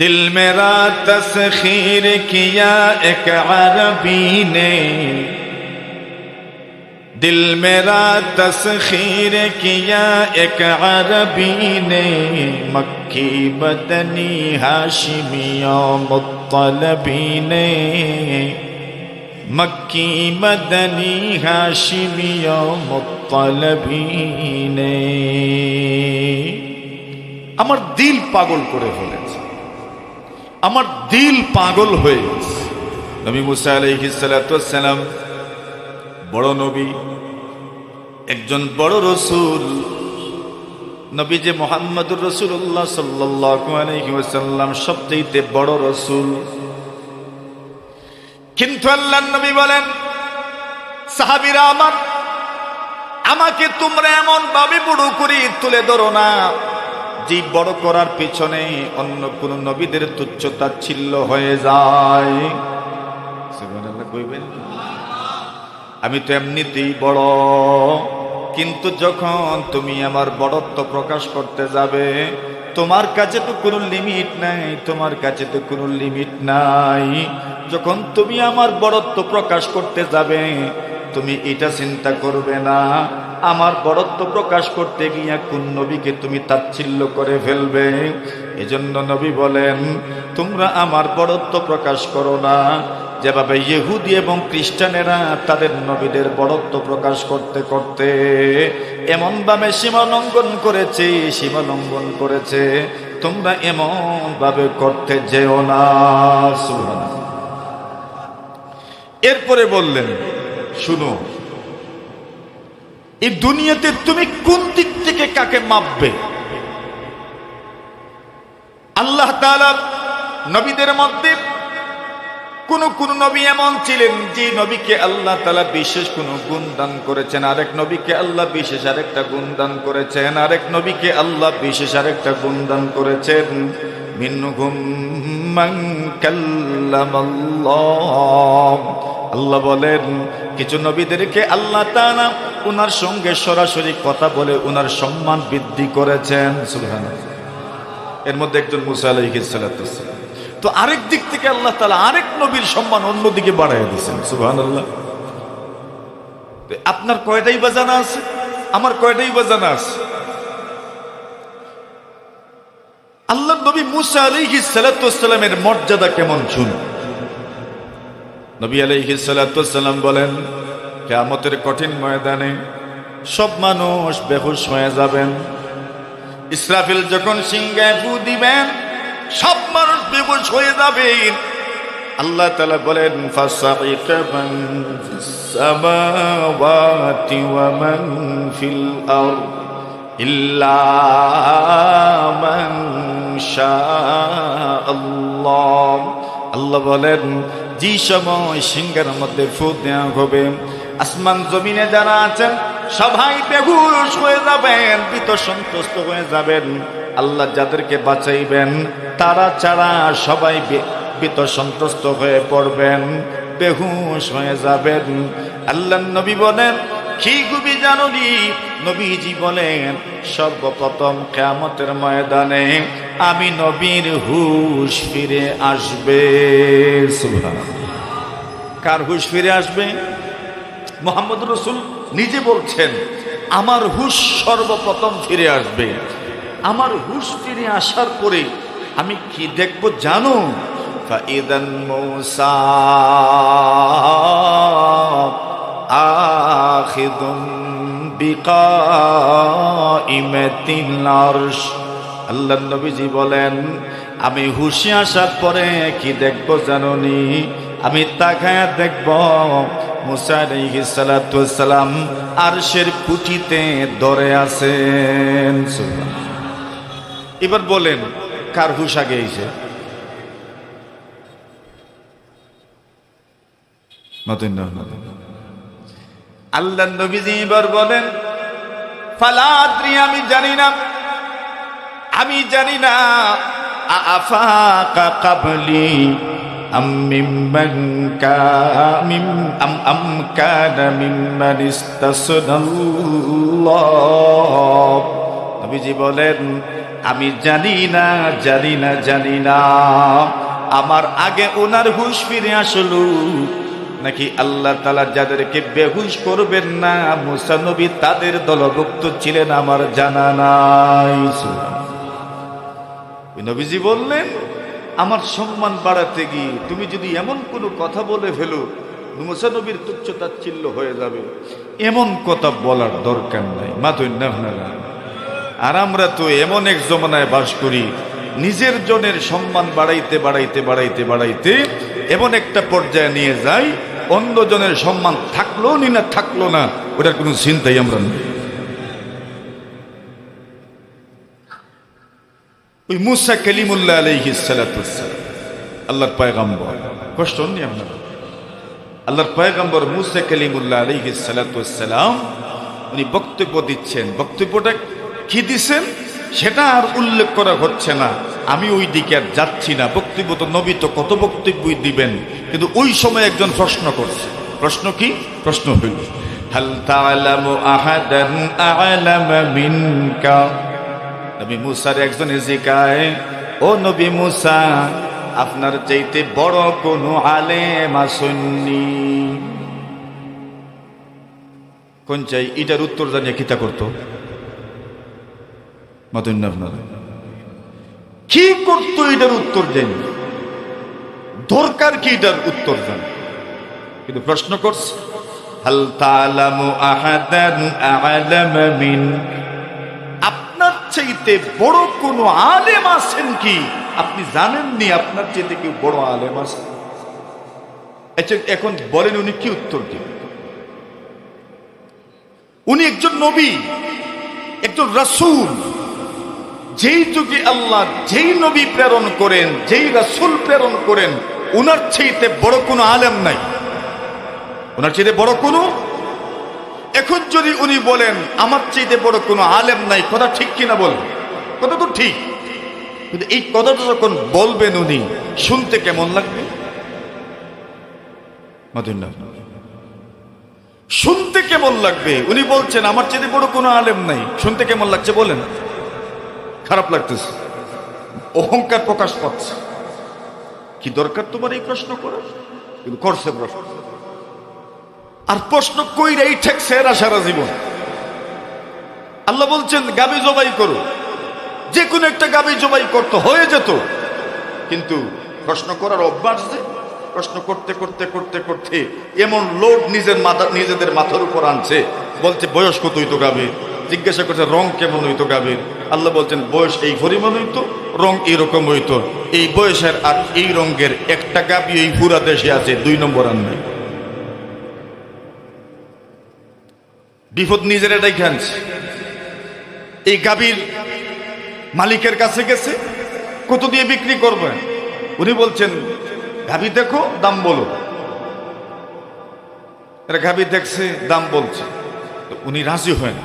दिल मेरा तस्खीर किया एक अरबी ने, दिल मेरा तस्खीर किया एक अरबी ने, मक्की बदनी हाशिमिया मुत्तलबी ने, मक्की मदनी हाशिमिया मुत्तलबी ने। আমার দিল পাগল করে ফেলেছে, আমার দিল পাগল হয়ে গেছে। নবী মুসা আলাইহিস সালাতু ওয়াস সালাম বড় নবী, একজন বড় রাসূল, নবী যে মুহাম্মদুর রাসূলুল্লাহ সাল্লাল্লাহু আলাইহি ওয়াসাল্লাম সবচেয়ে বড় রাসূল। কিন্তু আল্লাহর নবী বলেন, সাহাবীরা আমার, আমাকে তোমরা এমন ভাবে বড় করে তুলে ধরো না যে বড় করার পিছনে অন্য কোন নবীদের তুচ্ছ তাচ্ছিল্য হয়ে যায়। সুবহানাল্লাহ কইবেন। আমি তো এমনিতেই বড়, কিন্তু যখন তুমি আমার বড়ত্ব প্রকাশ করতে যাবে, তোমার কাছে তো কোনো লিমিট নাই, তোমার কাছে তো কোনো লিমিট নাই। যখন তুমি আমার বড়ত্ব প্রকাশ করতে যাবে, তুমি এটা চিন্তা করবে না আমার বড়ত্ব প্রকাশ করতে গিয়া কোন নবীকে তুমি তাচ্ছিল্য করে ফেলবে। এজন্য নবী বলেন, তোমরা আমার বড়ত্ব প্রকাশ করো না যেভাবে ইহুদি এবং খ্রিস্টানেরা তাদের নবীদের বড়ত্ব প্রকাশ করতে করতে এমন ভাবে সীমা লঙ্ঘন করেছে, তোমরা এমন ভাবে করতে যেও না। সুবহানাল্লাহ। এরপরে বললেন, শুনো, এই দুনিয়াতে তুমি কোন দিক থেকে কাকে মাপবে? আল্লাহ তাআলা নবীদের মধ্যে কোন নবী এমন ছিলেন যে নবীকে আল্লাহ তাআলা বিশেষ কোন গুণ দান করেছেন, আরেক নবীকে আল্লাহ বিশেষ আরেকটা গুণ দান করেছেন, আরেক নবীকে আল্লাহ বিশেষ আরেকটা গুণ দান করেছেন। মিনহুম মান কাল্লামাল্লাহ, আল্লাহ বলেন কিছু নবীদেরকে আল্লাহ তাআলা উনার সঙ্গে সরাসরি কথা বলে উনার সম্মান বৃদ্ধি করেছেন। সুবহানাল্লাহ। এর মধ্যে একজন মুসা আলাইহিস সালাতু ওয়াস সালাম। তো আরেক দিক থেকে আল্লাহ তাআলা আরেক নবীর সম্মান অন্যদিকে বাড়ায় দিয়েছেন। সুবহানাল্লাহ। আপনার কয়টাই বা জানা আছে, আমার কয়টাই বা জানা আছে? আল্লাহর নবী মুসা আলাইহিস সালাতু ওয়াস সালামের মর্যাদা কেমন শুনুন। নবী আলাইহিস সালাতু ওয়াস সালাম বলেন, কিয়ামতের কঠিন ময়দানে সব মানুষ বেহুশ হয়ে যাবেন। ইসরাফিল যখন সিংহায় ফু দিবেন, সব মানুষ বেহুশ হয়ে যাবেন। আল্লাহ তাআলা বলেন, ফাসাইকা মান ফিস সামাওয়াতি ওয়া মান ফিল আরদ ইল্লা মান শাআল্লাহ। আল্লাহ বলেন, যে সময় সিংহের মধ্যে ফু দেওয়া হবে, আসমান জমিনে যারা আছেন সবাই বেহুশ হয়ে যাবেন, ভীত সন্ত্রস্ত হয়ে যাবেন। আল্লাহ যাদেরকে বাঁচাইবেন তারা ছাড়া সবাই ভীত সন্ত্রস্ত হয়ে পড়বেন, বেহুশ হয়ে যাবেন। আল্লাহর নবী বলেন, কি গুবি জানুনি? নবীজি বলেন, সর্বপ্রথম কিয়ামতের ময়দানে আমি নবীর হুশ ফিরে আসবে। সুবহানাল্লাহ। কার হুশ ফিরে আসবে? মুহাম্মদুর রাসূল নিজে বলছেন, আমার হুশ সর্বপ্রথম ফিরে আসবে। আমার হুশ ফিরে আসার পরে আমি কি দেখব জানো? ফাইদান মুসা আখিদুম বিকাইমাতিল আরশ। আল্লাহর নবীজি বলেন, আমি হুশে আসার পরে কি দেখব জানোনি? আমি তাকায়া দেখব মুসা আলাইহিস সালাতু ওয়াস সালাম আরশের খুঁটিতে ধরে আছেন। এবার বলেন, কার হুশ আগে এসে? আল্লাহ নবীজি এবার বলেন, ফালা আদ্রি, আমি জানি না আফাকা কাবলি আম কানা মিম্মান ইস্তাসনাল্লাহ। নবীজি বলেন, আমি জানি না জানি না জানি না আমার আগে ওনার হুঁশ ফিরে আসলো নাকি আল্লাহ তাআলা যাদেরকে বেহুশ করবেন না মুসা নবী তাদের দলভুক্ত ছিলেন আমার জানা নাই। নবীজি বললেন, আমার সম্মান বাড়াতে গিয়ে তুমি যদি এমন কোনো কথা বলে ফেলো মুসা নবীর তুচ্ছ-তাচ্ছিল্য হয়ে যাবে, এমন কথা বলার দরকার নাই। আর আমরা তো এমন এক জমানায় বাস করি, নিজের জনের সম্মান বাড়াইতে বাড়াইতে বাড়াইতে বাড়াইতে এমন একটা পর্যায়ে নিয়ে যাই, অন্যজনের সম্মান থাকলো নি না থাকলো না ওটার কোনো চিন্তাই আমরা নেই। ওই মুসা কালিমুল্লাহ আলাইহিস সালাতু ওয়াসসালাম আল্লাহর পয়গম্বর, কষ্ট নেই আপনারা, আল্লাহর পয়গম্বর মুসা কালিমুল্লাহ আলাইহিস সালাতু ওয়াসসালাম উনি বক্তব্য দিচ্ছেন। বক্তব্যটা কি দিচ্ছেন সেটা আর উল্লেখ করা হচ্ছে না, আমি ওই দিকে আর যাচ্ছি না। বক্তব্য তো নবী তো কত বক্তব্যই দিবেন, কিন্তু ওই সময় একজন প্রশ্ন করছে। প্রশ্ন কি? প্রশ্ন হইল হাল তা'লামু আহাদান আ'লামা মিনকা। নবী মুসার একজনে জিজ্ঞাসা, ও নবী মুসা, আপনার চাইতে বড় কোন আলেম আসেননি? কোন চাই এটার উত্তর জানিয়ে কিতা করতো? আপনারা কি করতো এটার উত্তর জানি, দরকার কি এটার উত্তর জানি, কিন্তু প্রশ্ন করছে হাল তা'লামু আহাদান আ'লামা মিন। আপনার চাইতে বড় কোন আলেম আছেন কি? আপনি জানেননি আপনার চাইতে কেউ বড় আলেম আছে? এখন বলেন উনি কি উত্তর দিবেন? উনি একজন নবী, একজন রাসূল। যেই যুগে আল্লাহ যেই নবী প্রেরণ করেন, যেই রাসূল প্রেরণ করেন, উনার চাইতে বড় কোনো আলেম নাই, উনার চাইতে বড় কোনো। এখন যদি উনি বলেন আমার চাইতে বড় কোনো আলেম নাই, কথা ঠিক কিনা বলেন? কথা তো ঠিক, কিন্তু এই কথাটা যখন বলবেন উনি, শুনতে কেমন লাগবে? শুনতে কেমন লাগবে? উনি বলছেন আমার চাইতে বড় কোনো আলেম নাই, শুনতে কেমন লাগছে বলেন? খারাপ লাগতেছে, অহংকার প্রকাশ পাচ্ছে। কি দরকার তোমার এই প্রশ্ন করার? কিন্তু করছে প্রশ্ন, আর প্রশ্ন কইরাই ঠেকছে এরা সারা জীবন। আল্লাহ বলছেন গাবি জবাই করো, যে কোনো একটা গাবি জবাই করতে হয়ে যেত, কিন্তু প্রশ্ন করার অভ্যাস, যে প্রশ্ন করতে করতে করতে করতে এমন লোড নিজেদের মাথার উপর আনছে, বলছে বয়স কত হইতো গাবির, জিজ্ঞাসা করছে রং কেমন হইতো গাবির। আল্লাহ বলছেন বয়স এই পরিমাণ হইতো, রং এইরকম হইতো, এই বয়সের আর এই রঙের একটা গাবি এই পুরা দেশে আছে, 2 নম্বর আর নাই। বিপদ নিজের এটাই খানছে। এই গাবির মালিকের কাছে গেছে, কত দিয়ে বিক্রি করবে? উনি বলছেন গাবি দেখো, দাম বলো। এরা গাবি দেখছে, দাম বলছে, উনি রাজি হয় না,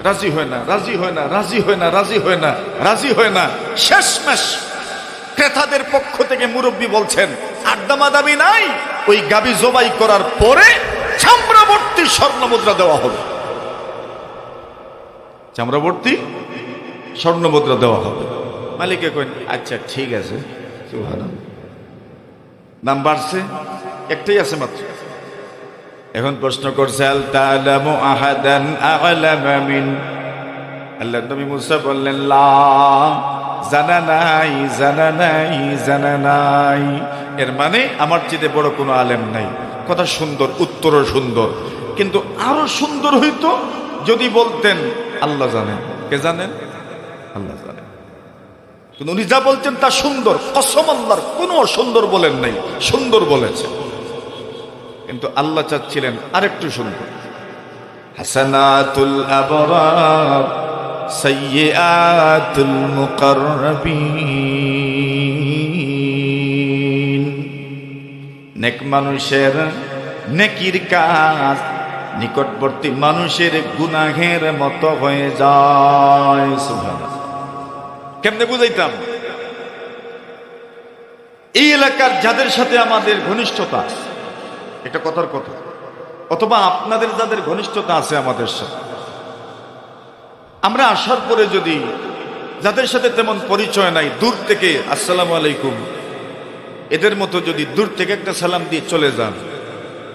রাজি হয় না, রাজি হয় না, রাজি হয় না, রাজি হয় না, রাজি হয় না। শেষমেশ ক্রেতাদের পক্ষ থেকে মুরব্বী বলছেন আর দামাদামি নাই, ওই গাবি জবাই করার পরে চামড়াবর্তী স্বর্ণ মুদ্রা দেওয়া হবে, চামড়াবর্তী স্বর্ণ মুদ্রা দেওয়া হবে। মালিকে কইন আচ্ছা ঠিক আছে, দাম বাড়ছে, একটাই আছে মাত্র। এখন প্রশ্ন করছে আল তা'লামু আহাদান আ'লামা মিন। আল্লাহ নবী মুসা বললেন লা, জানা নাই, জানা নাই, জানা নাই। এর মানে আমার চেয়ে বড় কোনো আলেম নাই। কথা সুন্দর, উত্তরও সুন্দর, কিন্তু আরো সুন্দর হইতো যদি বলতেন আল্লাহ জানেন। কে জানেন? আল্লাহ জানেন। কিন্তু উনি যা বলছেন তা সুন্দর, কসম আল্লাহর, কোনো অসুন্দর বলেন নাই, সুন্দর বলেছেন। কিন্তু আল্লাহ চাচ্ছিলেন আরেকটু সুন্দর। হাসানাতুল আবরার সাইয়্যাতুল মুকাররাবিন। নেক মানুষের নেকির কাজ নিকটবর্তী মানুষের গুনাহের মতো হয়ে যায়। সুবহানাল্লাহ। কেমনে বুঝাইতাম? এই এলাকার যাদের সাথে আমাদের ঘনিষ্ঠতা, এটা কথার কথা, অথবা আপনাদের যাদের ঘনিষ্ঠতা আছে আমাদের সাথে, আমরা আসার পরে যদি যাদের সাথে তেমন পরিচয় নাই, দূর থেকে আসসালামু আলাইকুম, এদের মতো যদি দূর থেকে একটা সালাম দিয়ে চলে যান,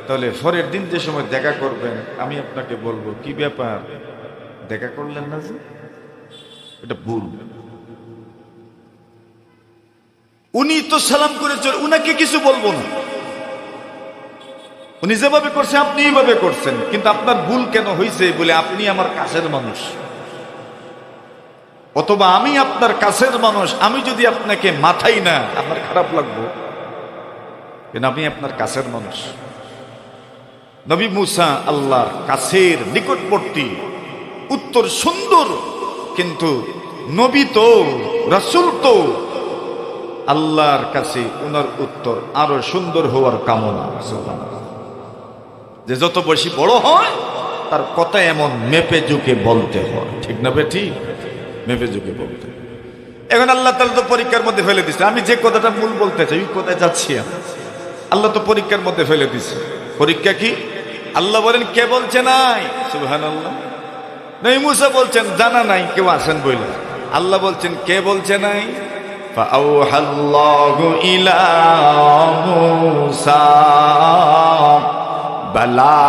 তাহলে পরের দিন যে সময় দেখা করবেন আমি আপনাকে বলবো, কি ব্যাপার দেখা করলেন না যে? এটা ভুল। উনি তো সালাম করে চলে, উনাকে কিছু বলবো না, উনি যেভাবে করছে আপনি এইভাবে করছেন, কিন্তু আপনার ভুল কেন হয়েছে বলে আপনি আমার কাছের মানুষ, অথবা আমি আপনার কাছের মানুষ, আমি যদি আপনাকে মাথাই না আপনার খারাপ লাগবো, কিন্তু আমি আপনার কাছের মানুষ। নবী মুসা আল্লাহর কাছের নিকটবর্তী, উত্তর সুন্দর, কিন্তু নবী তো, রাসূল তো, আল্লাহর কাছে উনার উত্তর আরো সুন্দর হওয়ার কামনা, যে যত বেশি বড় হয় তার কথা এমন মেপে ঝুঁকে বলতে হয়, ঠিক না বেঠি? মেপে ঝুঁকে বলতে। এখন আল্লাহ তাআলা তো পরীক্ষার মধ্যে ফেলে দিচ্ছে, আমি যে কথাটা মূল বলতে চাই ওই কথায় যাচ্ছি আমি। আল্লাহ তো পরীক্ষার মধ্যে ফেলে দিচ্ছে। পরীক্ষা কি? আল্লাহ বলেন কে বলছে নাই? সুবহানাল্লাহ। নবী মুসা বলছেন জানা নাই, কেউ আসেন বইলা। আল্লাহ বলছেন কে বলছে নাই? ফাআওহাল্লাহু ইলা মুসা বালা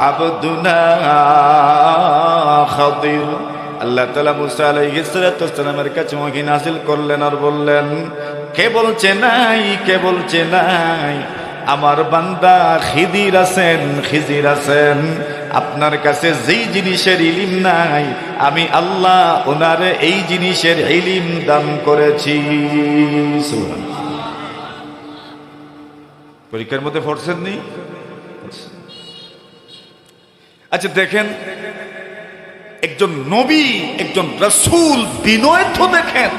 আবদুনা খাদির। আল্লাহ তাআলা মুসা আলাইহিস সালামের কাছে ওহী নাযিল করলেন আর বললেন, কে বলছে নাই, কে বলছে নাই? আমার বান্দা খিদির আছেন, খিজির আছেন। আপনার কাছে যেই জিনিসের ইলম নাই, আমি আল্লাহ ওনারে এই জিনিসের ইলম দান করেছি। পরীক্ষার মধ্যে পড়ছেন নি? আচ্ছা দেখেন, একজন নবী, একজন রাসূল বিনয় তো দেখেন।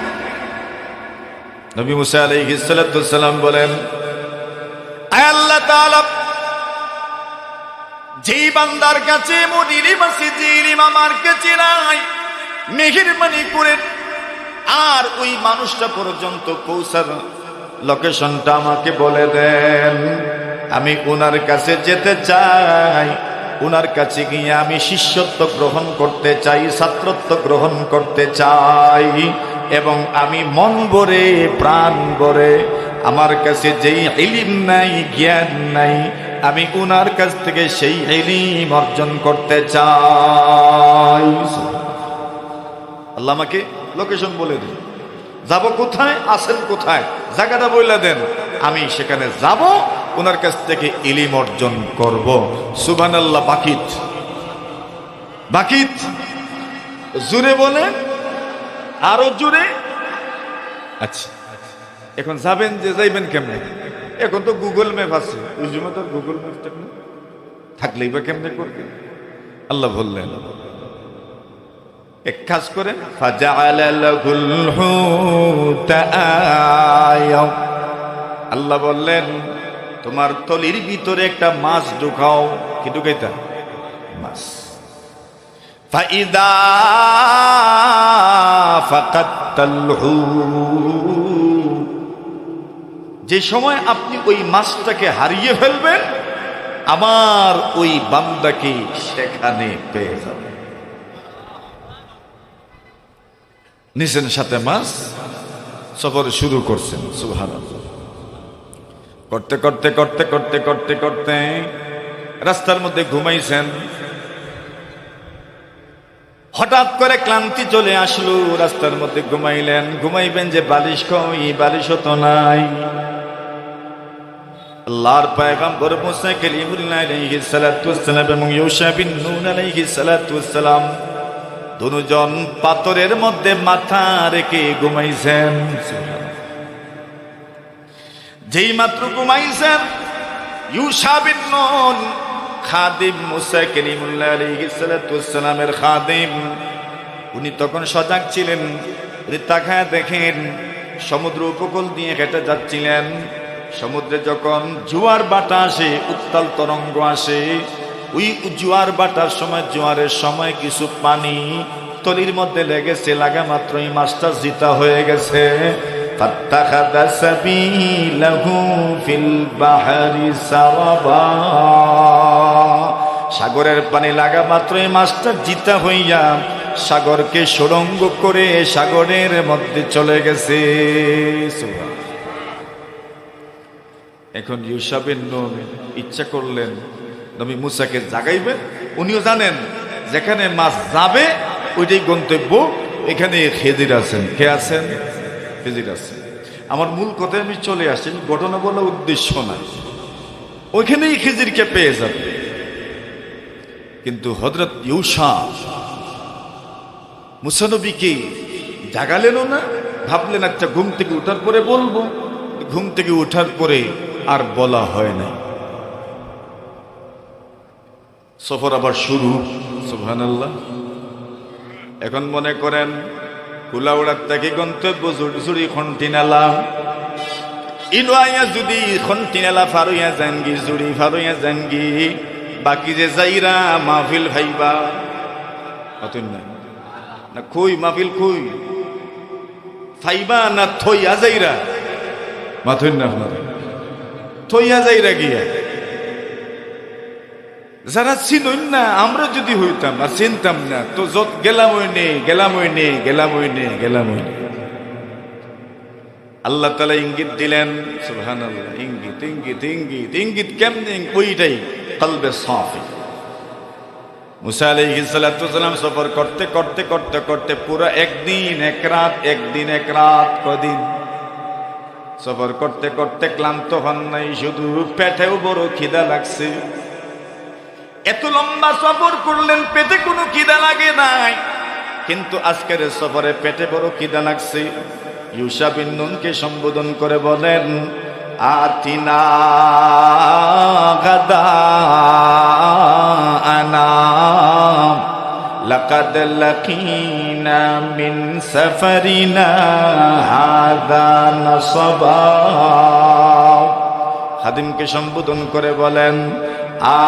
নবী মুসা আলাইহিস সালাম বলেন, আয় আল্লাহ তাআলা, যেই বান্দার কাছে মনিরি মসজিদে ইলম আমার কাছে নাই, মেহেরবানি করে আর ওই মানুষটা পর্যন্ত পৌঁছার লোকেশনটা আমাকে বলে দেন। আমি ওনার কাছে যেতে চাই, ওনার কাছে গিয়ে আমি শিষ্যত্ব গ্রহণ করতে চাই, ছাত্রত্ব গ্রহণ করতে চাই, এবং আমি মন ভরে প্রাণ ভরে, আমার কাছে যেই ইলম নাই, জ্ঞান নাই, আমি ওনার কাছ থেকে সেই ইলম অর্জন করতে চাই। আল্লাহ আমাকে লোকেশন বলে দিন, যাব কোথায়, আসেন কোথায়, জায়গাটা বলে দেন, আমি সেখানে যাব, ওনার কাছ থেকে ইলম অর্জন করব। সুবহানাল্লাহ। বাকিত বাকিত জোরে বলে, আরো জোরে। আচ্ছা, এখন যাবেন যে যাইবেন কেমনে? এখন তো গুগল ম্যাপ আছে, ওই সময় তো গুগল ম্যাপ থাকলেই বা কেমনে করবেন? আল্লাহ বললেন এক কাজ করে, ফাজআলা লাহুল হুতা আয়া, আল্লাহ বললেন তোমার তলির ভিতরে একটা মাছ ঢুকাও। কি ঢুকাইতা? মাছ। ফাইদা ফাকাতাল হুত, যে সময় আপনি ওই মাছটাকে হারিয়ে ফেলবেন, আমার ওই বান্দাকে সেখানে পেয়ে যাবে। নিছেন সাথে মাছ, সফর শুরু করছেন। সুবহানাল্লাহ। করতে করতে করতে করতে করতে করতে রাস্তার মধ্যে ঘুমাইছেন। হঠাৎ করে ক্লান্তি চলে আসলো, রাস্তার মধ্যে ঘুমাইলেন। ঘুমাইবেন যে বালিশ কই, বালিশও তো নাই। আল্লাহর পয়গম্বর মুসা কালিমুল্লাহ আলাইহিস সালাতু ওয়াস সালাম এবং ইউশা বিন নুন আলাইহিস সালাতু ওয়াস সালাম দুজন পাথরের মধ্যে মাথা রেখে ঘুমাইছেন। যেই মাত্র ঘুমাইছেন, ইউশা বিন নুন খাদিম মুসা কালিমুল্লাহ আলাইহিস সালাতু ওয়াস সালামের খাদিম, উনি তখন সজাগ ছিলেন। উনি তাকায় দেখেন সমুদ্র উপকূল দিয়ে হেঁটে যাচ্ছিলেন। সমুদ্রে যখন জোয়ার বাটা আসে, উত্তাল তরঙ্গ আসে, ওই জোয়ার বাটার সময়, জোয়ারের সময় কিছু পানি তলির মধ্যে লেগেছে, লাগা মাত্রই মাছটা জিতা হয়ে গেছে। ফাত্তাখাযা সাবিলাহু ফিল বাহরি সাওয়াবা, সাগরের পানি লাগা মাত্রই মাছটা জিতা হইয়া সাগরকে সুড়ঙ্গ করে সাগরের মধ্যে চলে গেছে। এখন ইউসা বিন নুন ইচ্ছা করলেন নবী মুসাকে জাগাইবেন। উনিও জানেন যেখানে মাছ যাবে ওইটাই গন্তব্য। এখানে খেজির আছেন। কে আছেন? খেজির আছেন। আমার মূল কথায় আমি চলে আসছি, ঘটনা বলার উদ্দেশ্য না, ওইখানেই খেজিরকে পেয়ে যাবে। কিন্তু হযরত ইউসা মুসা নবীকে জাগালেনও না, ভাবলেন আচ্ছা ঘুম থেকে উঠার পরে বলবো। ঘুম থেকে উঠার পরে আর বলা হয় না। সফর আবার শুরু। সুবহানাল্লাহ। এখন মনে করেন কুলাউড়ার থেকে গন্তব্য জুড়ি খন্টিনালাম ইনওয়াইয়া যদি খন্টিনালা ফারুইয়া জানগি জুড়ি ফারুইয়া জানগি বাকি যে যাইরা মাহফিল ভাইবা অতন না না কই মাহফিল কই ফাইবা না থইয়া যাইরা মাথুন না থইয়া যাইরা গিয়া যারা চিনুন না। আমরা যদি হইতাম আর চিনতাম না তো যত গেলাম ওই নেই গেলাম ওই নেই গেলাম ওই নেই গেলাম ওই নেই। আল্লাহ তাআলা ইঙ্গিত দিলেন। সুবহানাল্লাহ। ইঙ্গিত ইঙ্গিত ইঙ্গিত ইঙ্গিত কেমনে? ওইটাই কলবে সাফি। মুসা আলাইহিস সালাতু ওয়াসালাম সফর করতে করতে করতে করতে পুরো একদিন এক রাত, একদিন এক রাত, কদিন সফর করতে করতে ক্লান্ত হন নাই, শুধু পেটেও বড় খিদা লাগছে। এত লম্বা সফর করলেন, পেটে কোনো খিদা লাগে নাই, কিন্তু আজকের সফরে পেটে বড় খিদা লাগছে। ইউসা বিন নুনকে সম্বোধন করে বলেন, আতিনা গাদাআনা লাকাদ লাকিনা মিন সাফারিনা হাযা নাসাবা। খাদিমকে সম্বোধন করে বলেন,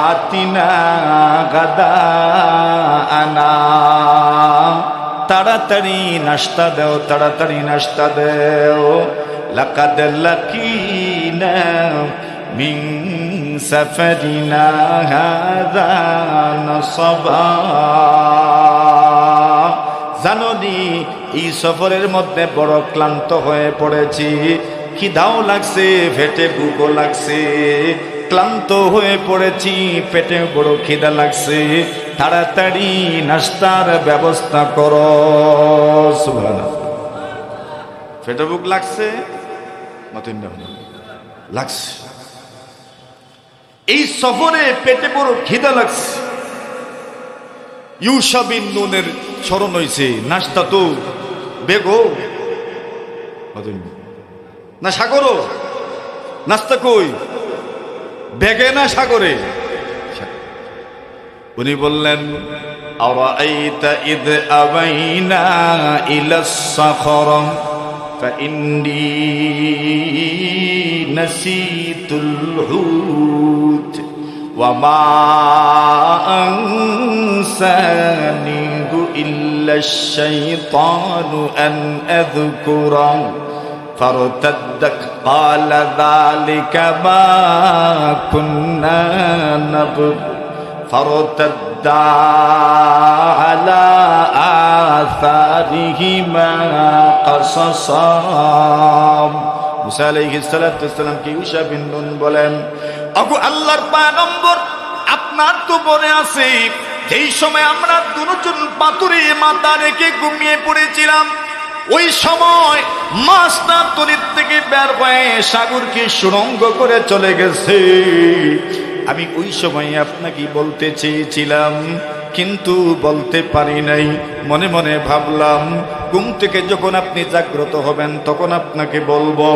আতিনা গাদাআনা, তাড়াতাড়ি নাস্তা দেও, তাড়াতাড়ি নাস্তা দেও। লাকাদ লাকিনা মিন সাফারিনা হাযা নাসাবা। জানোনি এই সফরের মধ্যে বড় ক্লান্ত হয়ে পড়েছি, খিদাও লাগছে, পেটে ভুকও লাগছে, ক্লান্ত হয়ে পড়েছি, পেটে বড় খিদা লাগছে, তাড়াতাড়ি নাস্তার ব্যবস্থা করো। সুবহানাল্লাহ। পেটে ভুক লাগছে, লাগছে, এই সফরে পেটে বড় খিদা লাগছে। ইউসা বিন নুনের স্মরণ হয়েছে, নাস্তা তো বেগো না সাগরও, নাস্তা কই বেগে না সাগরে? উনি বললেন, আরাআইতা ইদ আবাইনা ইলাস সাখরা ফাইন্নী নাসিতুল হুত ওয়া মা আনসানিহু ইল্লাশ শাইতানু আন আযকুরা ফারতাদ্দাক ক্বালা যালিকা মা কুন্না নাবগি ফারতাদ্দা আলা আসারিহিমা কাসাসা। মুসা আলাইহিস সালাতু ওয়াসসালাম কি ইউসা বিন নুন বলেন, ওগো আল্লাহর পয়গম্বর, আপনার তো মনে আছে যেই সময় আমরা দুজন পাথরে মাথা রেখে ঘুমিয়ে পড়েছিলাম, ওই সময় মাছটা তরির থেকে বের হয়ে সাগরকে সুড়ঙ্গ করে চলে গেছে। আমি ওই সময় আপনাকে বলতে চেয়েছিলাম, কিন্তু বলতে পারি নাই। মনে মনে ভাবলাম ঘুম থেকে যখন আপনি জাগ্রত হবেন তখন আপনাকে বলবো,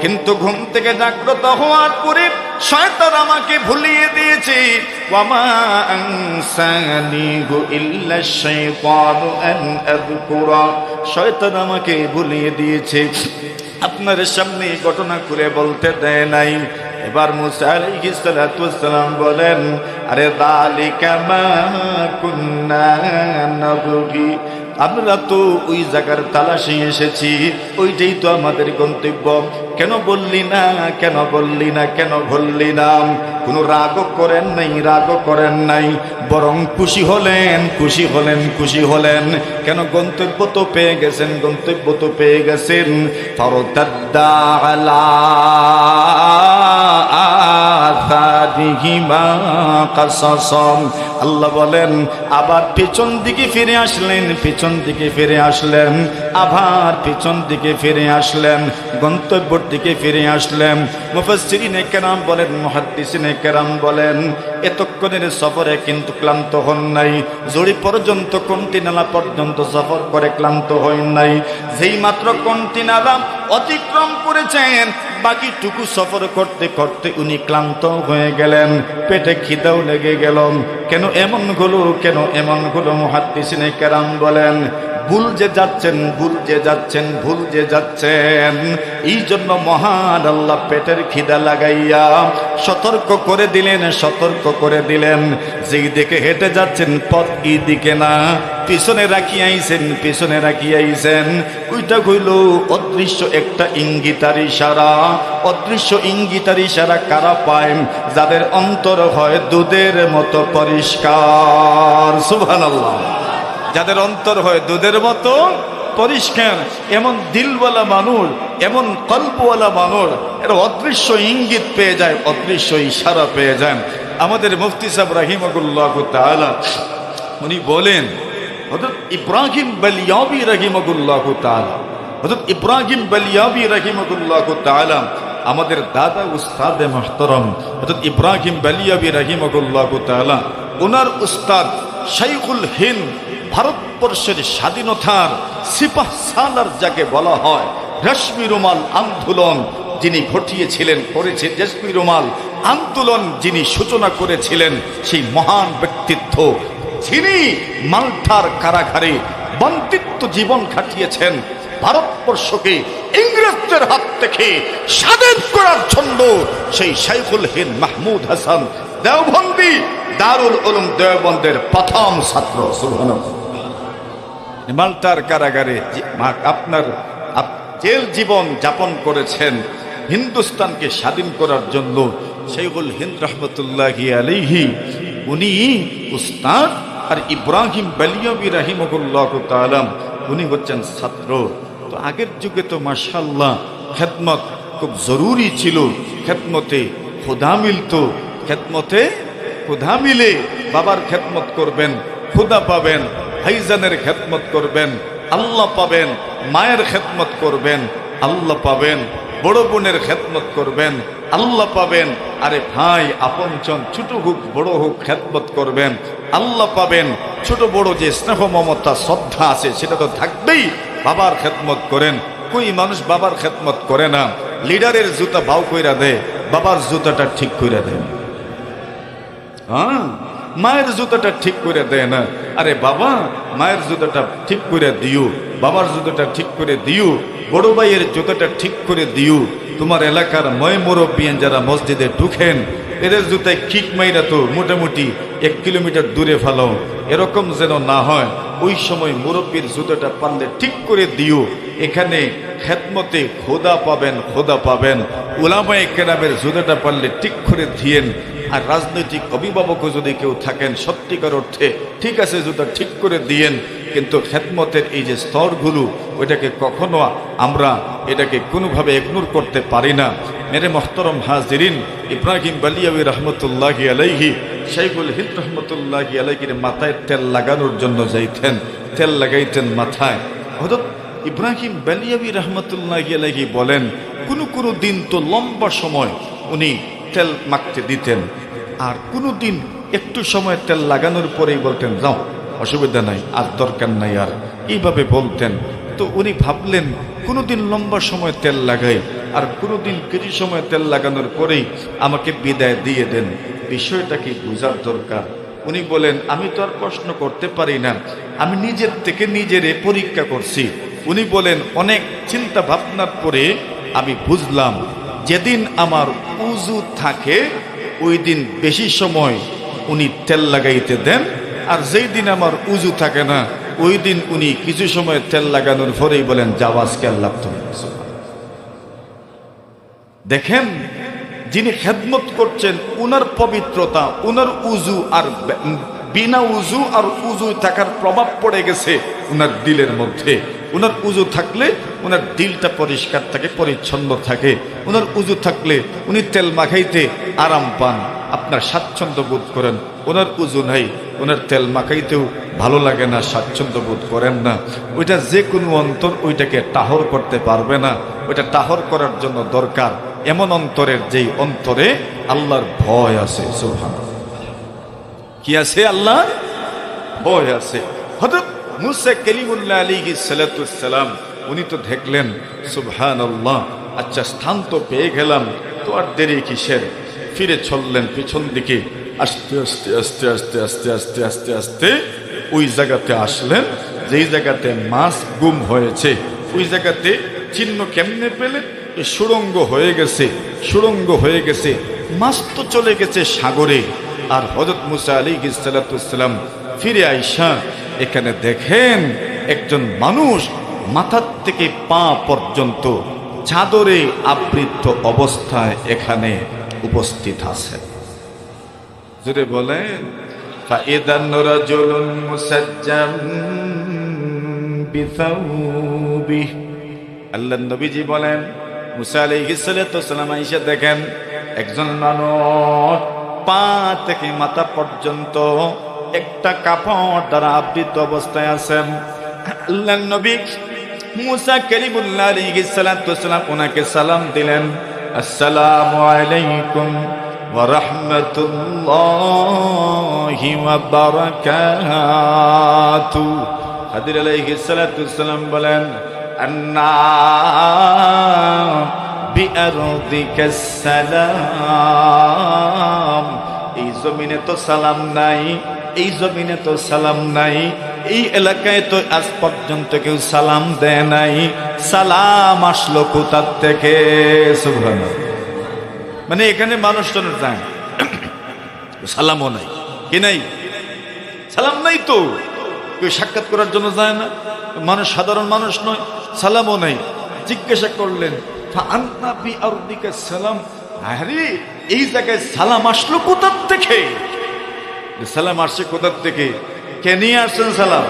কিন্তু ঘুম থেকে জাগ্রত হওয়ার পরে শয়তান আমাকে ভুলিয়ে দিয়েছে। ওয়ামা আনসানিহু ইল্লা শাইতানু আন আযকুরা, শয়তান আমাকে ভুলিয়ে দিয়েছে, আপনার সামনে ঘটনা করে বলতে দেয় নাই। এবার মুসা আলাইহিস সালাতু ওয়াসসালাম বলেন, আরে যালিকা মা কুন্না নাবগি, আমরা তো ওই জায়গার তালাশে এসেছি, ওইটাই তো আমাদের গন্তব্য। কেন বললি না, কেন বললি না, কেন বললি না? কোনো রাগও করেন নাই, রাগও করেন নাই, বরং খুশি হলেন, খুশি হলেন, খুশি হলেন। কেন? গন্তব্য তো পেয়ে গেছেন, গন্তব্য তো পেয়ে গেছেন। ফারতাদ্দা আলা আসারিহিমা কাসাসাম। আল্লাহ বলেন আবার পেছন দিকে ফিরে আসলেন, পেছন দিকে ফিরে আসলেন, আবার পেছন দিকে ফিরে আসলেন, গন্তব্যের দিকে ফিরে আসলেন। মুফাসসিরিনে কেরাম বলেন, মুহাদ্দিসিনে কেরাম বলেন, এতক্ষণের সফরে কিন্তু ক্লান্ত হন নাই, জড়ি পর্যন্ত কন্টিনালা পর্যন্ত সফর করে ক্লান্ত হন নাই। যেই মাত্র কন্টিনালা অতিক্রম করেছেন, বাকিটুকু সফর করতে করতে উনি ক্লান্ত হয়ে গেলেন, পেটে খিদাও লেগে গেল। কেন এমন হলো, কেন এমন হলো? মুহাদ্দিসিনে কেরাম বলেন ভুল যে যাচ্ছেন, ভুল যে যাচ্ছেন, ভুল যে যাচ্ছেন, এই জন্য মহান আল্লাহ পেটের খিদা লাগাইয়া সতর্ক করে দিলেন, সতর্ক করে দিলেন। যেই দিকে হেঁটে যাচ্ছেন পথ এই দিকে না, পিছনে রাখিয়াইছেন, পিছনে রাখিয়াইছেন। ওইটা হইল অদৃশ্য একটা ইঙ্গিতার ইশারা। অদৃশ্য ইঙ্গিতার ইশারা কারা পায়? যাদের অন্তর হয় দুধের মতো পরিষ্কার। সুবহানাল্লাহ। যাদের অন্তর হয় দুধের মতো পরিষ্কার, এমন দিলওয়ালা মানুষ, এমন কল্পওয়ালা মানুষ, এরা অদৃশ্য ইঙ্গিত পেয়ে যায়, অদৃশ্য ইশারা পেয়ে যায়। আমাদের মুফতি সাহেব রাহিমাহুল্লাহু তাআলা উনি বলেন, হযরত ইব্রাহিম বালিয়াবি রাহিমাহুল্লাহু তাআলা, হযরত ইব্রাহিম বালিয়াবি রাহিমাহুল্লাহু তাআলা আমাদের দাদা উস্তাদে মুহতারাম হযরত ইব্রাহিম বালিয়াবি রাহিমাহুল্লাহু তাআলা, ওনার উস্তাদ শাইখুল হিন্দ, ভারতবর্ষের স্বাধীনতার সিপাহ সালার যাকে বলা হয়, রেশমি রুমাল আন্দোলন যিনি ঘটিয়েছিলেন, করেছেন, রেশমি রুমাল আন্দোলন যিনি সূচনা করেছিলেন, সেই মহান ব্যক্তিত্ব, যিনি মাল্টার কারাগারে বন্দিত্ব জীবন কাটিয়েছেন, ভারতবর্ষকে ইংরেজদের হাত থেকে স্বাধীন করার জন্য, সেই শাইখুল হিন্দ মাহমুদ হাসান দেওবন্দি, দারুল উলুম দেওবন্দের প্রথম ছাত্র। সুবহানাল্লাহ। মাল্টার কারাগারে আপনার জেল জীবন যাপন করেছেন হিন্দুস্তানকে স্বাধীন করার জন্য। শাইখুল হিন্দ রহমতুল্লাহি আলাইহি উনি উস্তাদ, আর ইব্রাহিম বালিয়াবি রাহিমাহুল্লাহু তাআলা উনি হচ্ছেন ছাত্র। তো আগের যুগে তো মাশাআল্লাহ খেদমত খুব জরুরি ছিল, খেদমতে খোদা মিলত, খেদমতে খোদা মিলে বাবার খেদমত করবেন, খোদা পাবেন, ভাইজানের খেদমত করবেন, আল্লাহ পাবেন, মায়ের খেদমত করবেন, আল্লাহ পাবেন, বড় বোনের খেদমত করবেন, আল্লাহ পাবেন। আরে ভাই আপনজন ছোট হোক বড় হোক খেদমত করবেন, আল্লাহ পাবেন। ছোট বড় যে স্নেহ মমতা শ্রদ্ধা আছে সেটা তো থাকবেই। বাবার খেদমত করেন, কই মানুষ বাবার খেদমত করে না, লিডারের জুতা ভাও কইরা দেয়, বাবার জুতাটা ঠিক কইরা দেয়। হ্যাঁ, মায়ের জুতাটা ঠিক করে দেয় না। আরে বাবা মায়ের জুতাটা ঠিক করে দিও, বাবার জুতাটা ঠিক করে দিও, বড় ভাইয়ের জুতাটা ঠিক করে দিও। তোমার এলাকার ময় মুরব্বিয়ান যারা মসজিদে ঢুকেন, এদের জুতায় কিক মাইরা তো মোটামুটি 1 কিলোমিটার দূরে ফেলাও, এরকম যেন না হয়। ওই সময় মুরব্বীর জুতাটা পারলে ঠিক করে দিও। এখানে খেদমতে খোদা পাবেন, খোদা পাবেন। উলামায়ে কেরামের জুতাটা পারলে ঠিক করে দিয়েন। আর রাজনৈতিক অভিভাবকও যদি কেউ থাকেন সত্যিকার অর্থে, ঠিক আছে জুতা ঠিক করে দিয়েন, কিন্তু খেদমতের এই যে স্তরগুলো, ওইটাকে কখনো আমরা এটাকে কোনোভাবে ইগনোর করতে পারি না। মেরে মোহতরম হাজিরিন, ইব্রাহিম বালিয়াবি রহমতুল্লাহি আলাইহি শাইখুল হিন্দ রহমতুল্লাহি আলাইহির মাথায় তেল লাগানোর জন্য যাইতেন, তেল লাগাইতেন মাথায়। হযরত ইব্রাহিম বালিয়াবি রহমতুল্লাহি আলাইহি বলেন, কোনো দিন তো লম্বা সময় উনি তেল মাখতে দিতেন, আর কোনো দিন একটু সময় তেল লাগানোর পরেই বলতেন যাও অসুবিধা নাই, আর দরকার নাই, আর এইভাবে বলতেন। তো উনি ভাবলেন কোনোদিন লম্বা সময় তেল লাগাই, আর কোনোদিন কিছু সময় তেল লাগানোর পরেই আমাকে বিদায় দিয়ে দেন, বিষয়টা কি বোঝার দরকার। উনি বলেন আমি তো আর প্রশ্ন করতে পারি না, আমি নিজের থেকে নিজেরে পরীক্ষা করছি। উনি বলেন অনেক চিন্তা ভাবনার পরে আমি বুঝলাম, যেদিন আমার উজু থাকে ওই দিন বেশি সময় উনি তেল লাগাইতে দেন, আর যেই দিন আমার উজু থাকে না ওই দিন উনি কিছু সময় তেল লাগানোর পরেই বলেন জাওয়াজ কে আল্লাহ তুমি। দেখেন যিনি খেদমত করছেন উনার পবিত্রতা, উনার উজু আর বিনা উজু আর উজু থাকার প্রভাব পড়ে গেছে উনার দিলের মধ্যে। উনার উজু থাকলে উনার দিলটা পরিষ্কার থাকে, পরিচ্ছন্ন থাকে। উনার উজু থাকলে উনি তেল মাখাইতে আরাম পান, আপনার স্বাচ্ছন্দ্য বোধ করেন। ওনার উজু নাই, ওনার তেল মাখাইতেও ভালো লাগে না, স্বাচ্ছন্দ্য বোধ করেন না। ওইটা যে কোনো অন্তর ওইটাকে টাহর করতে পারবে না। ওইটা টাহর করার জন্য দরকার এমন অন্তরের যেই অন্তরে আল্লাহর ভয় আছে। সুবহানাল্লাহ, কি আছে? আল্লাহ ভয় আছে। হযরত মুসা কালিমুল্লাহ আলাইহিস সালাতু ওয়াস সালাম উনি তো দেখলেন সুবহানাল্লাহ, আচ্ছা স্থান তো পেয়ে গেলাম, তো আর দেরি কিসের? ফিরে চললেন পিছন দিকে। আস্তে আস্তে আস্তে আস্তে আস্তে আস্তে আস্তে আস্তে ওই জায়গাতে আসলেন যেই জায়গাতে মাছ গুম হয়েছে। ওই জায়গাতে চিহ্ন কেমনে পেলেন? সুড়ঙ্গ হয়ে গেছে, সুড়ঙ্গ হয়ে গেছে, মাছ তো চলে গেছে সাগরে। আর হযরত মুসা আলাইহিস সালাতু ওয়াস সালাম ফিরে আইসা এখানে দেখেন একজন মানুষ মাথার থেকে পা পর্যন্ত চাদরে আবৃত অবস্থায় এখানে উপস্থিত আছেন। জোরে বলেন, ফাইদান রাজুলুন মুসাজ্জাম বিসাউবিহি। আল্লাহর নবীজি বলেন মুসা আলাইহিস সালাতু ওয়াস সালাম আয়েশা দেখেন একজন মানুষ পা থেকে মাথা পর্যন্ত একটা কাপড় দ্বারা আবৃত অবস্থায় আছেন। আল্লাহর নবী মুসা কালিমুল্লাহ আলাইহিস সালাতু ওয়াস সালাম ওনাকে সালাম দিলেন, আসসালামু আলাইকুম ওয়া রাহমাতুল্লাহি ওয়া বারাকাতুহু। খাদির আলাইহিস সালাতু ওয়াস সালাম বলেন, আন্না বিআরদিকাস সালাম। এই জমিনে তো সালাম নাই, এই জমিনে তো সালাম নাই, এই এলাকায় তো আজ পর্যন্ত কেউ সালাম দেয় নাই। সালাম আসলো কোথা থেকে? সুবহানাল্লাহ। মানে এখানে মানুষজন যায় সালামও নাই, কি নাই? সালাম নাই তো, কেউ সাক্ষাৎ করার জন্য যায় না, মানুষ সাধারণ মানুষ নয়, সালামও নাই। জিজ্ঞাসা করলেন ফাআন্না বিআরদিকা সালাম, আরে এই জায়গায় সালাম আসলো কোথা থেকে? সালাম আসছে কোথা থেকে? কে নিয়ে আসছেন সালাম?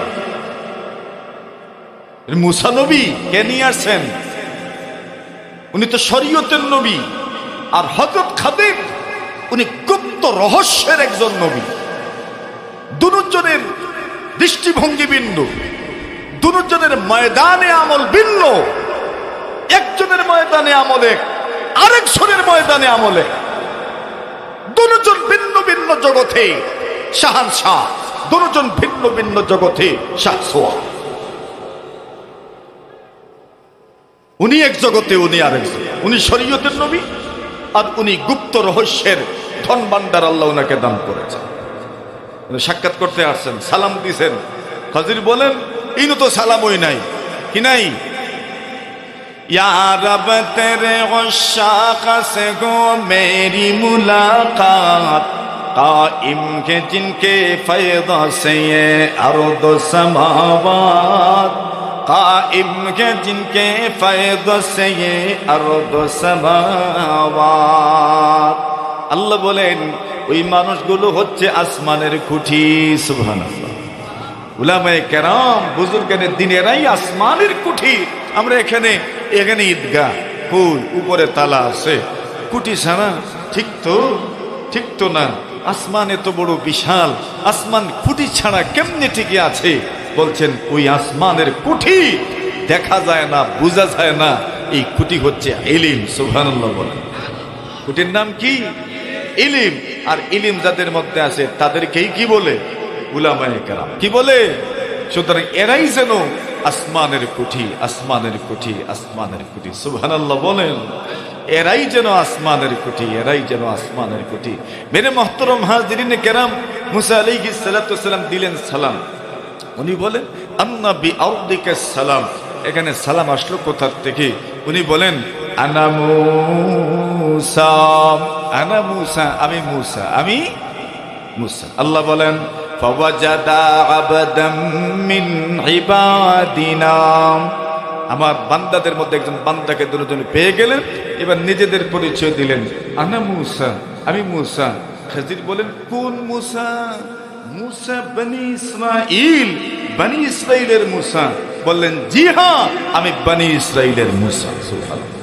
মুসা নবী কে নিয়ে আসছেন? উনি তো শরীয়তের নবী। আর হযরত খাদির উনি গুপ্ত রহস্যের একজন নবী। দুজনের দৃষ্টিভঙ্গি ভিন্ন, দুজনের ময়দানে আমল ভিন্ন। একজনের ময়দানে আমলে, আরেকজনের ময়দানে আমলে, দুজন ভিন্ন ভিন্ন জগতে শাহানশাহ, দুজন ভিন্ন ভিন্ন জগতে শাহসোয়া। উনি এক জগতে, উনি আরেক জগতে। উনি শরীয়তের নবী আর উনি গুপ্ত রহস্যের ধন ভান্ডার আল্লাহ ওনাকে দান করেছেন। সাক্ষাৎ করতে আসছেন, সালাম দিছেন। খাজির বলেন ইনো তো সালামই নাই, কি নাই? या रब तेरे उश्शाक़ से हो मेरी मुलाकात, काइम के जिनके फैज़ से ये अर्द समावात, काइम के जिनके फैज़ से ये अर्द समावात। আল্লাহ বলেন ওই মানুষগুলো হচ্ছে আসমানের খুঁটি। সুবহানাল্লাহ। উলামায়ে কেরাম বুজুর্গানের দিন এরাই আসমানের খুঁটি। আমরা এখানে ঈদগাহ, কই উপরে তালা আছে, খুঁটি ছাড়া ঠিক তো না। আসমান এত বড় বিশাল, আসমান খুঁটি ছাড়া কেমনে টিকে আছে? বলছেন ওই আসমানের খুঁটি দেখা যায় না, বোঝা যায় না। এই খুঁটি হচ্ছে ইলম। সুবহানাল্লাহ বলেন। খুঁটির নাম কি? ইলম। আর ইলম যাদের মধ্যে আছে তাদেরকেই কি বলে? উলামায়ে কেরাম। কি বলে? সুতরাং এরাই যেন আসমানের কুঠি, আসমানের কুঠি, আসমানের কুঠি। সুবহানাল্লাহ বলেন। এরাই যেন আসমানের কুঠি, এরাই যেন আসমানের কুঠি। মেরে মুহতারাম হাজিরিনে কেরাম, মুসা আলাইহিস সালাতু ওয়াস সালাম দিলেন সালাম। উনি বলেন আন্না বিআরদিকাস সালাম। এখানে সালাম আসলো কোথা থেকে? উনি বলেন আনা মুসা, আনা মুসা, আমি মুসা, আমি মুসা। আল্লাহ বলেন ফাওয়াজাদা আবদাম মিন ইবাদিনা, আমার বান্দাদের মধ্যে একজন বান্দাকে দুজন পেয়ে গেলেন। এবার নিজেদের পরিচয় দিলেন, আনা মূসা, আমি মূসা। খাজির বলেন, কোন মূসা? মূসা বনি ইসরাইল, বনি ইসরাইলের মূসা। বললেন, জি হ্যাঁ, আমি বনি ইসরাইলের মূসা। সুবহানাল্লাহ।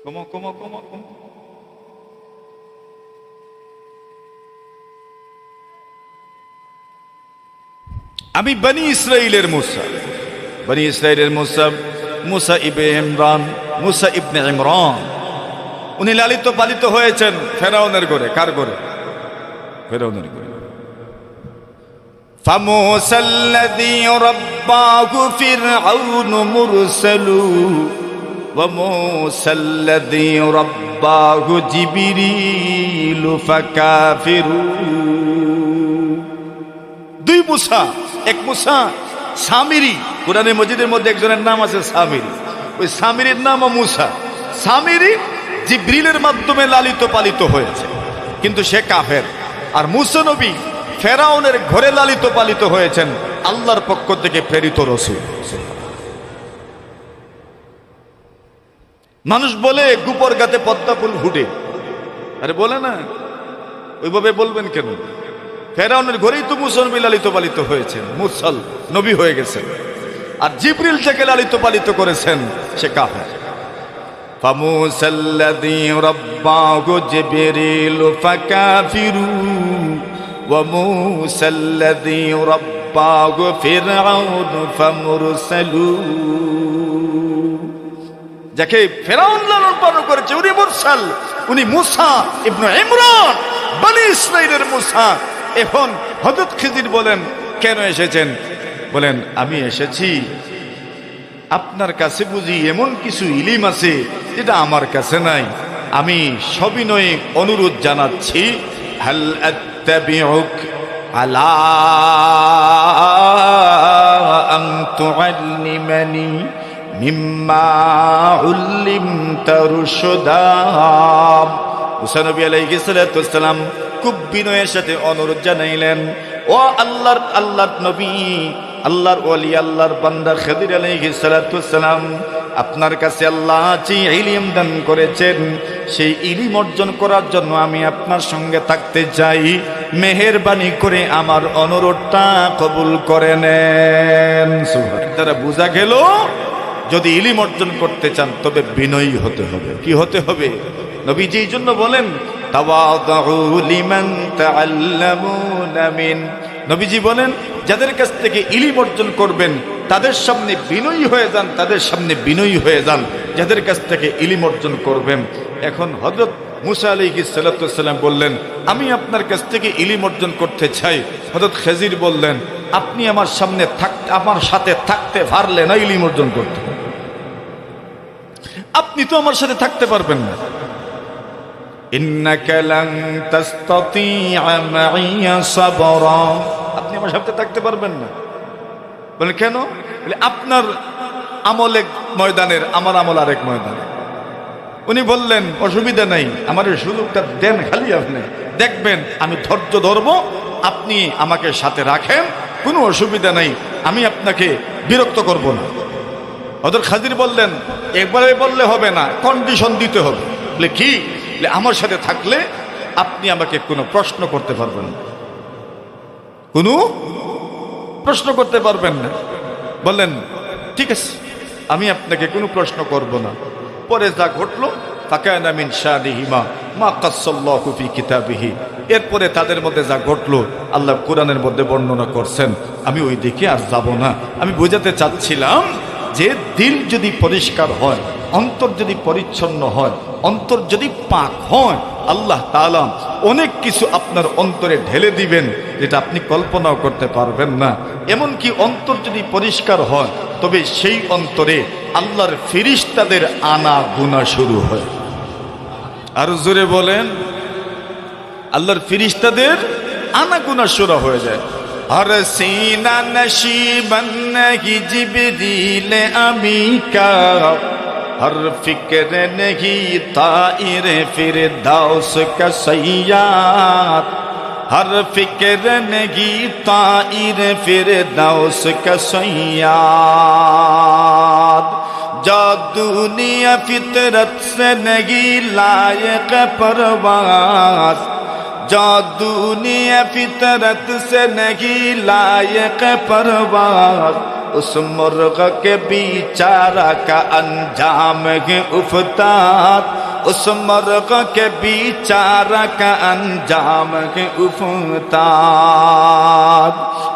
কমো কমো কমো কমো। আমি বনি ইসরাইলের মূসা। বনি ইসরাইলের মূসা, মূসা ইবনে ইমরান, মূসা ইবনে ইমরান। উনি লালিত পালিত হয়েছেন ফেরাউনের ঘরে। কার ঘরে? ফেরাউনের ঘরে। فموسى الذي رباه فرعون مرسل وموسى الذي رباه جبريل فكافر। দুই মূসা, এক মূসা সামিরি। কুরআনে মজিদের মধ্যে একজনের নাম আছে সামিরি, ওই সামিরির নামও মূসা। সামিরি জিবরিলের মাধ্যমে লালিত পালিত হয়েছে, কিন্তু সে কাফের। আর মূসা নবী ফেরাউনের ঘরে লালিত পালিত হয়েছেন, আল্লাহর পক্ষ থেকে প্রেরিত রাসূল। মানুষ বলে গোপর গাতে পদ্মা ফুল ফুটে, আরে বলে না, ওইভাবে বলবেন কেন? ফেরাউনের ঘরেই তো মূসা নবী লালিত পালিত হয়েছেন, মুরসাল নবী হয়ে গেছেন। আর জিবরিল থেকে লালিত পালিত করেছেন, সে কাফের। فموسى الذي رباه جبريل فكافر وموسى الذي رباه فرعون فمرسل। যাকে ফেরাউন লালন পালন করেছে উনি মুরসাল, উনি মূসা ইবনে ইমরান, বনি ইসরাইলের মূসা। এখন হযরত খিজির বলেন, কেন এসেছেন? বলেন, আমি এসেছি আপনার কাছে বুঝি এমন কিছু ইলম আছে যেটা আমার কাছে নাই। আমি সবিনয়ে অনুরোধ জানাচ্ছি, হাল আত্তাবিউক আলা আন তুআল্লিমানি মিম্মা উল্লিমতা রুশদা। মুসা নবী আলাইহিস সালাতু ওয়াস সালাম খুব বিনয়ের সাথে অনুরোধ জানাইলেন, ও আল্লাহর নবী, আল্লাহর ওলি, আল্লাহর বান্দা খিদির আলাইহিস সালাতু ওয়াস সালাম, আপনার কাছে আল্লাহ যে ইলম দান করেছেন সেই ইলম অর্জন করার জন্য আমি আপনার সঙ্গে থাকতে চাই। মেহেরবানি করে আমার অনুরোধটা কবুল করে নেন। সুবহানাল্লাহ। তারা বোঝা গেল, যদি ইলম অর্জন করতে চান তবে বিনয়ী হতে হবে। কি হতে হবে? নবীজি এই জন্য বলেন, তাওয়াদউ লিমান তাআল্লামুনা মিন। নবীজি বলেন, যাদের কাছ থেকে ইলম অর্জন করবেন তাদের সামনে বিনয়ী হয়ে যান, তাদের সামনে বিনয়ী হয়ে যান, যাদের কাছ থেকে ইলম অর্জন করবেন। এখন হযরত মূসা আলাইহিস সালাতু ওয়াস সালাম বললেন, আমি আপনার কাছ থেকে ইলম অর্জন করতে চাই। হযরত খিজির বললেন, আপনি আমার সামনে আমার সাথে থাকতে পারলে না ইলম অর্জন করতে, আপনি তো আমার সাথে থাকতে পারবেন না। ইন্নাকা লান তাসতাতিআ মাইয়া সাবরা, আপনি আমার সাথে থাকতে পারবেন না। বলেন কেন? বলে আপনার আমল এক ময়দানের, আমার আমল আরেক ময়দানে। উনি বললেন, অসুবিধা নাই, আমার এই সুযোগটা দেন, খালি আপনি দেখবেন আমি ধৈর্য ধরবো, আপনি আমাকে সাথে রাখেন, কোনো অসুবিধা নাই, আমি আপনাকে বিরক্ত করব না। হযরত খিজির বললেন, একবারে বললে হবে না, কন্ডিশন দিতে হবে। বলে কি? আমার সাথে থাকলে আপনি আমাকে কোনো প্রশ্ন করতে পারবেন না, কোনো প্রশ্ন করতে পারবেন না। বললেন, ঠিক আছে, আমি আপনাকে কোনো প্রশ্ন করব না। পরে যা ঘটলো, ফাকানা মিন শানিহিমা মা কাসাল্লাহু ফি কিতাবিহি, এরপরে তাদের মধ্যে যা ঘটলো আল্লাহ কোরআনের মধ্যে বর্ণনা করছেন। আমি ওই দিকে আর যাব না। আমি বোঝাতে চাচ্ছিলাম যে দিল যদি পরিষ্কার হয়, অন্তর যদি পরিচ্ছন্ন হয়, অন্তর যদি পাক হয়, আল্লাহ তাআলা অনেক কিছু আপনার অন্তরে ঢেলে দিবেন যেটা আপনি কল্পনাও করতে পারবেন না। এমনকি অন্তর যদি পরিষ্কার হয় তবে সেই অন্তরে আল্লাহর ফেরেশতাদের আনা গুনা শুরু হয়। আর জোরে বলেন, আল্লাহর ফেরেশতাদের আনা গুনা শুরু হয়ে যায়। আর সিনা নশীবান নাহি জিবরিল আমিকা हर फिक्र नहीं ताइर फिरदौस का सैयाद, हर फिक्र नहीं ताइर फिरदौस का सैयाद। जो दुनिया फितरत से नहीं लायक परवास, जो दुनिया फितरत से नहीं लायक परवास, उस मुर्ग के बेचारा का अंजाम है उफ्ताद, उस मुर्ग के बेचारा का अंजाम है उफ्ताद।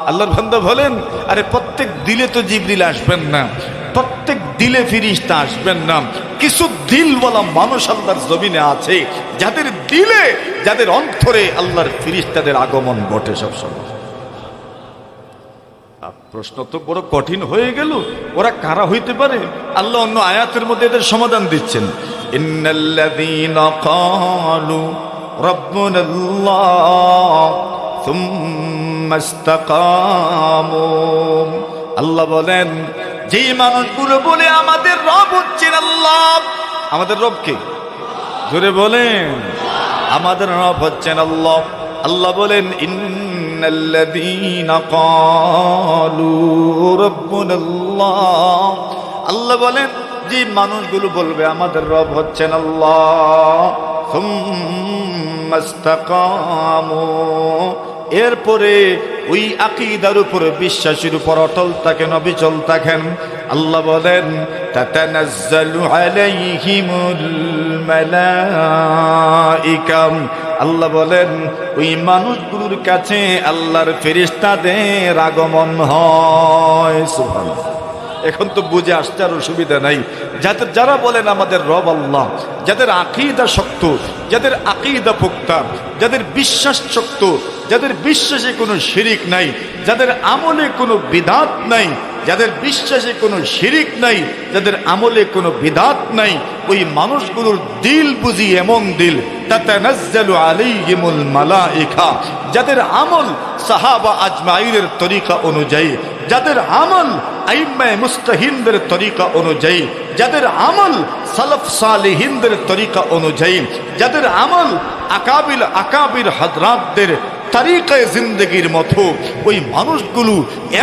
আল্লাহর বান্দা বলেন, আরে প্রত্যেক দিলে তো জিবরিল আসবেন না, প্রত্যেক দিলে ফেরেশতা আসবেন না। কিছু দিলওয়ালা মানুষ আল্লাহর জমিনে আছে, যাদের দিলে, যাদের অন্তরে আল্লাহর ফেরেশতাদের আগমন ঘটে সব সময়। প্রশ্ন তো বড় কঠিন হয়ে গেল, ওরা কারা হইতে পারে? আল্লাহ অন্য আয়াতের মধ্যে এদের সমাধান দিচ্ছেন। ইন্নাল্লাযীনা ক্বালু রাব্বুনাল্লাহ সুম্মা ইসতাকামু, আল্লাহ বলেন যে মানুষগুলো বলে আমাদের রব হচ্ছেন আল্লাহ, আমাদের রব কে? জোরে বলেন, আমাদের রব হচ্ছেন আল্লাহ। আল্লাহ বলেন ইন্নাল্লাযীনা ক্বালু রাব্বুনাল্লাহ, আল্লাহ বলেন যে মানুষগুলো বলবে আমাদের রব হচ্ছেন আল্লাহ, সুম্মা ইসতাকামু, এরপরে ওই আকীদার উপর, বিশ্বাসের উপর অটল থাকেন, অবিচল থাকেন। আল্লাহ বলেন তাতানাজ্জালু আলাইহিমুল মালাইকা, আল্লাহ বলেন ওই মানুষগুলোর কাছে আল্লাহর ফেরেশতাদের আগমন হয়। সুবহানাল্লাহ। এখন তো বুঝে আসতে আর অসুবিধা নাই। যারা বলেন আমাদের রব আল্লাহ, যাদের আকীদা শক্ত, যাদের আকীদা পোক্তা, যাদের বিশ্বাস শক্ত, যাদের বিশ্বাসে কোনো শিরিক নাই, যাদের আমলে কোনো বিদাত নাই, যাদের বিশ্বাসে কোনো শিরিক নাই, যাদের আমলে কোনো বিদাত নাই, ওই মানুষগুলোর দিল বুঝি এমন দিল তাতানাজ্জালু আলাইহিমুল মালাইকা, যাদের আমল সাহাবা আজমাইনের তরিকা অনুযায়ী, যাদের আমল আইম্মায়ে মুস্তাহিনদের তরিকা অনুযায়ী, যাদের আমল সালাফ সালেহিনদের তরিকা অনুযায়ী, যাদের আমল আকাবির হযরতদের তরিকায়ে জিন্দেগির মতো, ওই মানুষগুলো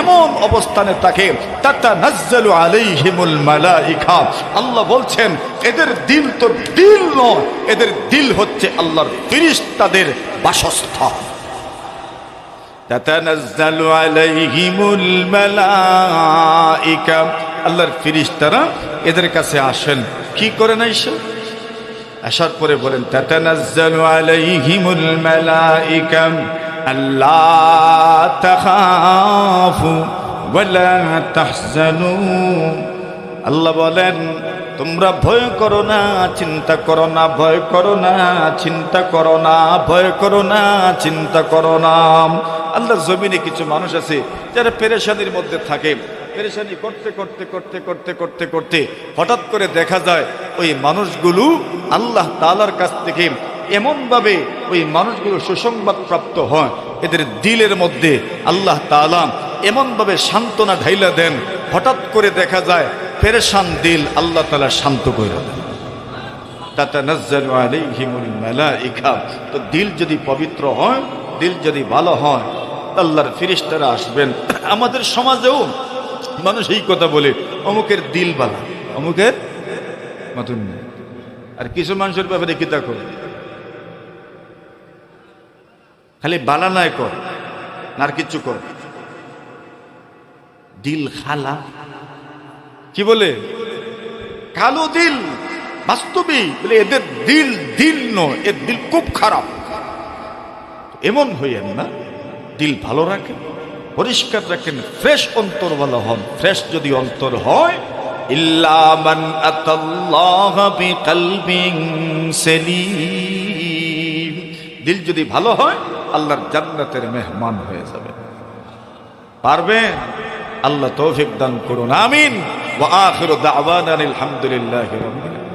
এমন অবস্থানে থাকে তাতানাজ্জালু আলাইহিমুল মালাইকা। আল্লাহ বলছেন এদের দিল তো দিল নয়, এদের দিল হচ্ছে আল্লাহর ফেরেশতাদের বাসস্থান। তাতানাজ্জালু আলাইহিমুল মালাইকা, আল্লাহর ফেরেশতারা এদের কাছে আসেন। কি করেন? আসার পরে বলেন তাতানাজ্জালু আলাইহিমুল মালাইকা আল্লা তাখাফু ওয়ালা তাহজানু, আল্লাহ বলেন তোমরা ভয় করো না, চিন্তা করো না, ভয় করো না, চিন্তা করো না, ভয় করো না, চিন্তা করো না। আল্লাহর জমিনে কিছু মানুষ আছে যারা পেরেশানির মধ্যে থাকে, পেরেশানি করতে করতে করতে করতে করতে করতে হঠাৎ করে দেখা যায় ওই মানুষগুলো আল্লাহ তাআলার কাছ থেকে এমনভাবে ওই মানুষগুলো সুসংবাদ প্রাপ্ত হয়, এদের দিলের মধ্যে আল্লাহ তাআলা এমনভাবে সান্ত্বনা ঢাইলা দেন, হঠাৎ করে দেখা যায় পেরেশান দিল আল্লাহ তাআলা শান্ত করে দেন। তাতানাজ্জালু আলাইহিমুল মালাইকা, তো দিল যদি পবিত্র হয়, দিল যদি ভালো হয়, আল্লাহর ফেরেশতারা আসবেন। আমাদের সমাজেও মানুষ এই কথা বলে অমুকের দিল বালা, অমুকের মতন নেই। আর কিছু মানুষের ব্যাপারে কিতা করে, খালি বালা নাই কর আর কিচ্ছু কর, দিল খালা, কি বলে কালো দিল। বাস্তবে বলে এদের দিল দিল নয়, এর দিল খুব খারাপ। এমন হইয়েন না, দিল ভালো রাখেন, পরিষ্কার রাখেন, ফ্রেশ অন্তরওয়ালা হন। ফ্রেশ যদি অন্তর হয়, ইল্লা মান আতাল্লাহ বিকলবিন সালিম, দিল যদি ভালো হয় আল্লাহর জান্নাতের মেহমান হয়ে যাবে। পারবেন? আল্লাহ তৌফিক দান করুন, আমিন। ওয়া আখিরু দাওয়ানা আলহামদুলিল্লাহি রাব্বিল আলামিন।